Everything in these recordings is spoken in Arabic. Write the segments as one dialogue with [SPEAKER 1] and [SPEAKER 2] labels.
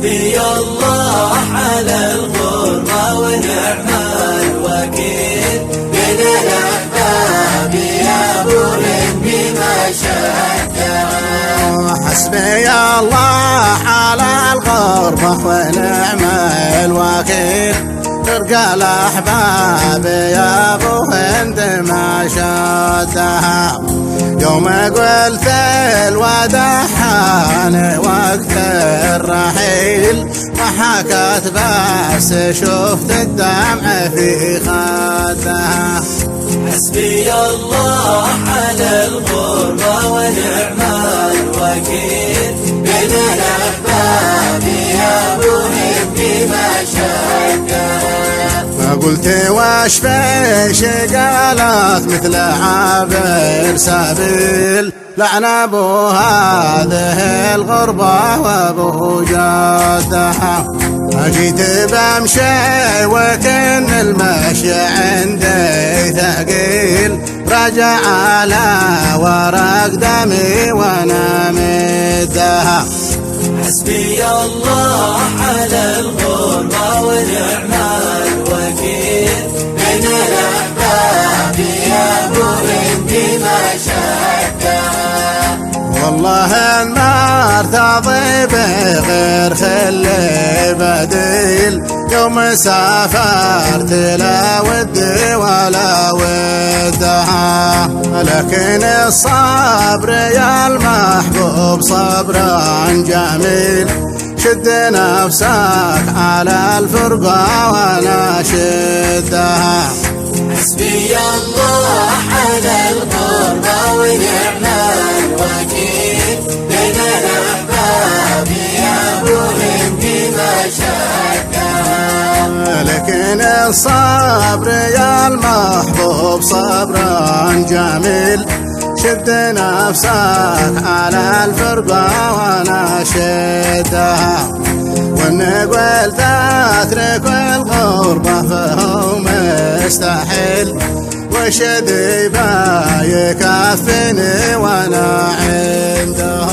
[SPEAKER 1] حسبي الله على الغربة ونعم الوكيل من الأحباب يا أبو هندي ما شدها.
[SPEAKER 2] حسبي الله على الغربة ونعم الوكيل ترقى الأحباب يا أبو هند ما شدها. يوم قلت الوداع حان وقت الرحيل ما حكت بس شفت الدمع في خدها.
[SPEAKER 1] حسبي الله على الغربة ونعم الوكيل من الأحباب يا أبو هندي ما شدها.
[SPEAKER 2] قلت واش فيش قالت مثل عابر سبيل لعن ابو هذه الغربة وابو جادها. جيت بمشي وكن المشي عندي ثقيل رجع على ورق دمي وانا مدها.
[SPEAKER 1] حسبي الله على الغربة ونعم الوكيل من الأحباب يا أبو هندي ما شدها.
[SPEAKER 2] والله النار تضيب غير خلي بديل يوم سافرت لا ودي ولا ودها. لكن الصبر يا المحبوب صبرا جميل شد نفسك على الفرقة وانا شدها.
[SPEAKER 1] حسبي الله على الغربة ونعم الوكيل من الأحباب يا أبو هندي ما شدها.
[SPEAKER 2] لكن الصبر يا المحبوب صبرا جميل شد نفسك على الفرقة وانا شدها. وان قلت اترك الغربة فهو مستحيل وش ذيبا يكفني وانا عنده.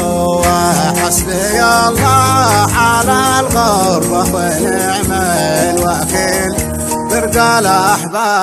[SPEAKER 2] حسبي الله على الغربة ونعم الوكيل ترقى الأحباب